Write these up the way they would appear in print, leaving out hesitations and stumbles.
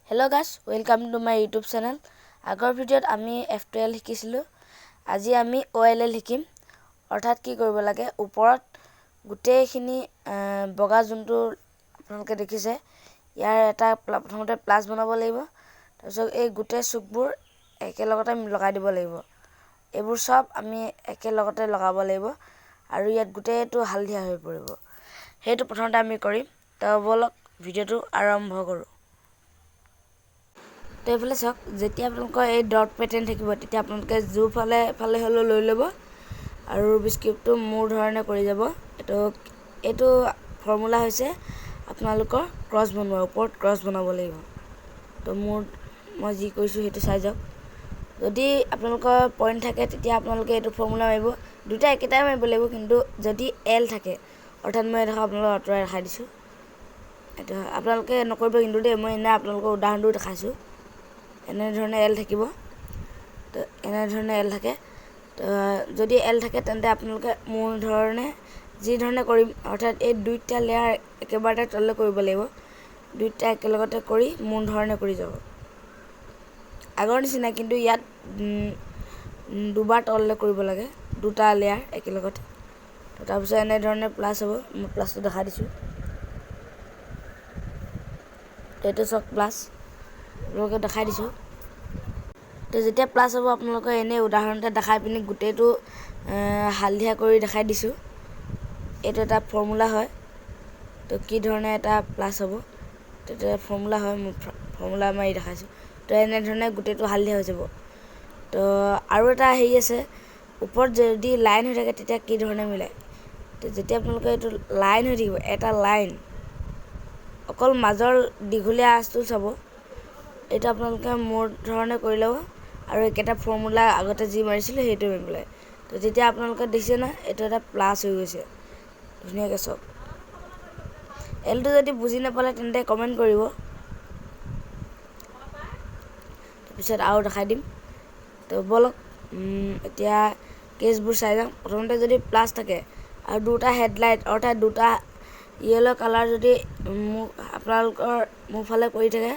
Hello guys, welcome to my YouTube channel. আগৰ ভিডিঅ'ত আমি F12 শিকিছিলো। আজি আমি OLL শিকিম। অৰ্থাৎ কি কৰিব লাগে ওপৰত গুটেইখিনি বগা যোনটো আপোনালোকে দেখিছে ইয়াৰ এটা প্ৰথমতে প্লাস বনাব লাগিব। তাৰপিছত এই গুটে চুকবোৰ একেলগতে লগাই দিব লাগিব। এইবোৰ সব আমি একেলগতে লগাব লাগিব আৰু ইয়াত গুটেইটো হালধীয়া হৈ পৰিব। সেইটো প্ৰথমতে আমি কৰিম। তো বলক ভিডিঅ'টো আৰম্ভ কৰো। তো এইফালে চাওক যেতিয়া আপোনালোকৰ এই ডট পেটাৰ্ণ থাকিব তেতিয়া আপোনালোকে জু ফালে হলো লৈ ল'ব আৰু স্ক্ৰিপ্টটো মোৰ ধৰণে কৰি যাব। এইটো ফৰ্মুলা হৈছে আপোনালোকৰ ক্ৰস বনোৱাৰ ওপৰত ক্ৰস বনাব লাগিব। তো মই যি কৰিছো সেইটো চাই যাওক। যদি আপোনালোকৰ পইণ্ট থাকে তেতিয়া আপোনালোকে এইটো ফৰ্মুলা মাৰিব। দুটা একেটাই মাৰিব লাগিব, কিন্তু যদি এল থাকে অৰ্থাৎ মই দেখা আপোনালোকক আঁতৰাই দেখাই দিছো। এটা আপোনালোকে নকৰিব কিন্তু দেই, মই এনে আপোনালোকক উদাহৰণটো দেখাইছো। এনে ধৰণে এল থাকিব। তো এনে ধৰণে এল থাকে। তো যদি এল থাকে তেন্তে আপোনালোকে মোৰ ধৰণে যি ধৰণে কৰিম, অৰ্থাৎ এই দুইটা লেয়াৰ একেবাৰতে তললৈ কৰিব লাগিব। দুইটা একেলগতে কৰি মোৰ ধৰণে কৰি যাব। আগৰ নিচিনা কিন্তু ইয়াত দুবাৰ তললৈ কৰিব লাগে, দুটা লেয়াৰ একেলগতে। তো তাৰপিছত এনে ধৰণে প্লাস হ'ব। মই প্লাসটো দেখাই দিছো। এইটো সব প্লাস আপোনালোকে দেখাই দিছো। তো যেতিয়া প্লাস হ'ব আপোনালোকে এনে উদাহৰণতে দেখাই পিনি গুটেইটো হালধীয়া কৰি দেখাই দিছো। এইটো এটা ফৰ্মুলা হয়। তো কি ধৰণে এটা প্লাস হ'ব এটা ফৰ্মুলা হয়, মই ফৰ্মুলা মাৰি দেখাইছো। তো এনে ধৰণে গুটেইটো হালধীয়া হৈ যাব। তো আৰু এটা হেৰি আছে, ওপৰত যদি লাইন হৈ থাকে তেতিয়া কি ধৰণে মিলাই। তো যেতিয়া আপোনালোকে এইটো লাইন হৈ থাকিব, এটা লাইন অকল মাজৰ দীঘলীয়া আঁচটো চাব। এটা আপোনালোকে মোৰ ধৰণে কৰি ল'ব আৰু একেটা ফৰ্মুলা আগতে যি মাৰিছিল সেইটো মাৰিব লাগে। তো যেতিয়া আপোনালোকে দেখিছে না এইটো এটা প্লাস হৈ গৈছে ধুনীয়াকৈ চাওক। এলটো যদি বুজি নাপালে তেন্তে কমেন্ট কৰিব। তাৰপিছত আৰু দেখাই দিম। তো বলক এতিয়া কেছবোৰ চাই যাম। প্ৰথমতে যদি প্লাস থাকে আৰু দুটা হেডলাইট অৰ্থাৎ দুটা ইয়েলো কালাৰ যদি আপোনালোকৰ মুফালে কৰি থাকে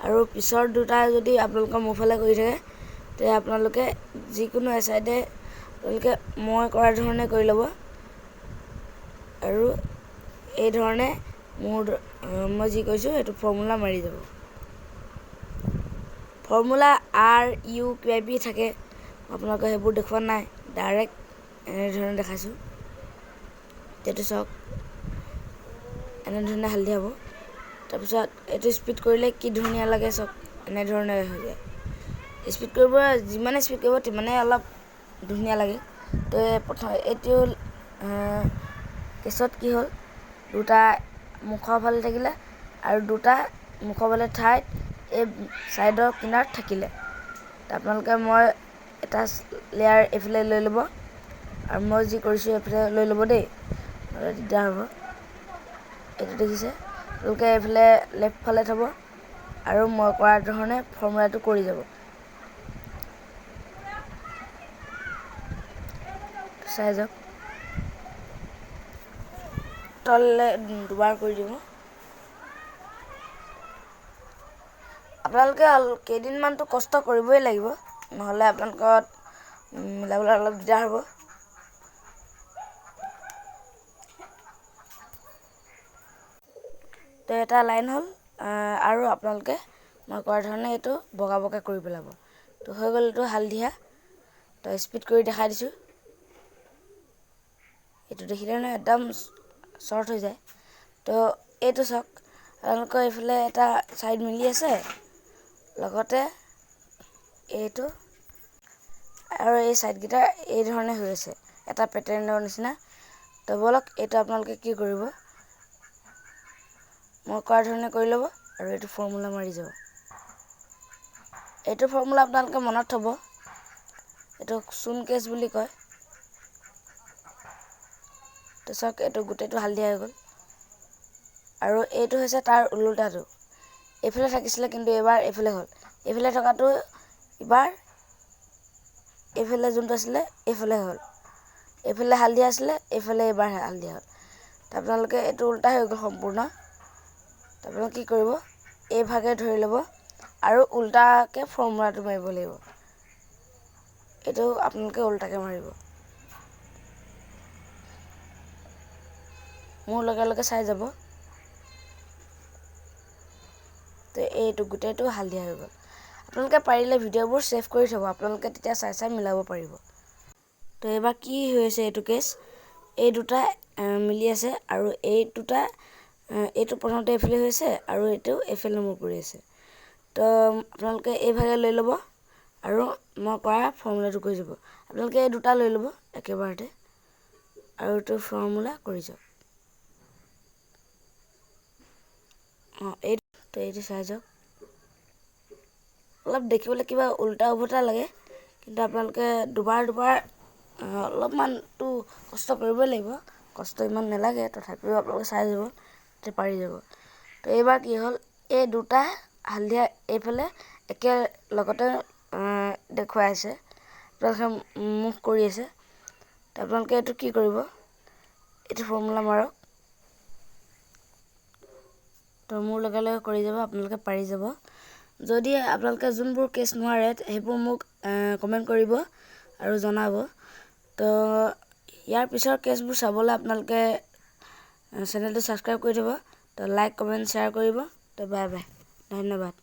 আৰু পিছৰ দুটা যদি আপোনালোকৰ মুফালে কৰি থাকে, তে আপোনালোকে যিকোনো এসাইডে আপোনালোকে মই কৰা ধৰণে কৰি ল'ব আৰু এই ধৰণে মই যি কৈছো সেইটো ফৰ্মুলা মাৰি যাব। ফৰ্মুলা আৰ ইউ কিবা থাকে, আপোনালোকে সেইবোৰ দেখুৱা নাই, ডাইৰেক্ট এনে ধৰণে দেখাইছো। এইটো চাওক এনে ধৰণে হালধীয়া হ'ব। তাৰপিছত এইটো স্পিড কৰিলে কি ধুনীয়া লাগে চাওক, এনে ধৰণে হৈ যায়। স্পিড কৰিব যিমানে স্পিড কৰিব তিমানে অলপ ধুনীয়া লাগে। তো প্ৰথম এইটো কেছত কি হ'ল, দুটা মুখৰ ফালে থাকিলে আৰু দুটা মুখৰ ফালে ঠাইত এই সাইডৰ কিনাৰত থাকিলে। আপোনালোকে মই এটা লেয়াৰ এফালে লৈ ল'ব আৰু মই যি কৰিছো এফালে লৈ ল'ব দেই, নহ'লে দিগদাৰ হ'ব। এইটো দেখিছে, আপোনালোকে এফালে লেফ্ট ফালে থ'ব আৰু মই কৰা ধৰণে ফৰ্মুলাটো কৰি যাব। চাই যাওক তললৈ দুবাৰ কৰি দিব। আপোনালোকে কেইদিনমানটো কষ্ট কৰিবই লাগিব, নহ'লে আপোনালোকৰ মিলাবলৈ অলপ দিগদাৰ হ'ব। তো এটা লাইন হ'ল আৰু আপোনালোকে মই কৰা ধৰণে এইটো বগা বগা কৰি পেলাব। তো হৈ গ'ল এইটো হালধীয়া। তো স্পিড কৰি দেখাই দিছো। এইটো দেখিলে নহয় একদম শ্বৰ্ট হৈ যায়। তো এইটো চাওক আপোনালোকৰ এইফালে এটা সাইড মিলি আছে, লগতে এইটো আৰু এই সাইডকেইটা এই ধৰণে হৈ আছে এটা পেটাৰ্ণৰ নিচিনা। তো বলক এইটো আপোনালোকে কি কৰিব, মই কৰা ধৰণে কৰি ল'ব আৰু এইটো ফৰ্মুলা মাৰি যাব। এইটো ফৰ্মুলা আপোনালোকে মনত থ'ব, এইটো চুন কেছ বুলি কয়। তো চাওক এইটো গোটেইটো হালধীয়া হৈ গ'ল আৰু এইটো হৈছে তাৰ ওলোটাটো। এইফালে থাকিছিলে কিন্তু এবাৰ এইফালে হ'ল। এইফালে থকাটো এবাৰ এইফালে যোনটো আছিলে এইফালে হ'ল। এইফালে হালধীয়া আছিলে, এইফালে এবাৰ হালধীয়া হ'ল। আপোনালোকে এইটো উল্টা হৈ গ'ল সম্পূৰ্ণ। আপোনালোকে কি কৰিব, এই ভাগে ধৰি ল'ব আৰু উল্টাকৈ ফৰ্মুলাটো মাৰিব লাগিব। এইটো আপোনালোকে উল্টাকৈ মাৰিব। মোৰ লগে লগে চাই যাব। তো এইটো গোটেইটো হালধীয়া হৈ গ'ল। আপোনালোকে পাৰিলে ভিডিঅ'বোৰ ছেভ কৰি থ'ব, আপোনালোকে তেতিয়া চাই চাই মিলাব পাৰিব। তো এইবাৰ কি হৈছে এইটো কেছ, এই দুটা মিলি আছে আৰু এই দুটা এইটো প্ৰথমতে এইফালে হৈছে আৰু এইটো এইফালে মোৰ কৰি আছে। তো আপোনালোকে এইভাগে লৈ ল'ব আৰু মই কৰা ফৰ্মুলাটো কৰি যাব। আপোনালোকে এই দুটা লৈ ল'ব একেবাৰতে আৰু এইটো ফৰ্মুলা কৰি যাওক। এইটো চাই যাওক। অলপ দেখিবলৈ কিবা উল্টা উভটা লাগে, কিন্তু আপোনালোকে দুবাৰ অলপমানটো কষ্ট কৰিবই লাগিব। কষ্ট ইমান নালাগে, তথাপিও আপোনালোকে চাই যাব, তেতিয়া পাৰি যাব। তো এইবাৰ কি হ'ল, এই দুটা হালধীয়া এইফালে একে লগতে দেখুৱাই আছে, আপোনালোকে মুখ কৰি আছে। তো আপোনালোকে এইটো কি কৰিব, এইটো ফৰ্মুলা মাৰক। তো মোৰ লগে লগে কৰি যাব, আপোনালোকে পাৰি যাব। যদি আপোনালোকে যোনবোৰ কেছ নোৱাৰে সেইবোৰ মোক কমেণ্ট কৰিব আৰু জনাব। তো ইয়াৰ পিছৰ কেছবোৰ চাবলৈ আপোনালোকে চেনেলটো ছাবস্ক্ৰাইব কৰি থ'ব। তো লাইক কমেণ্ট শ্বেয়াৰ কৰিব। তো বাই বাই, ধন্যবাদ।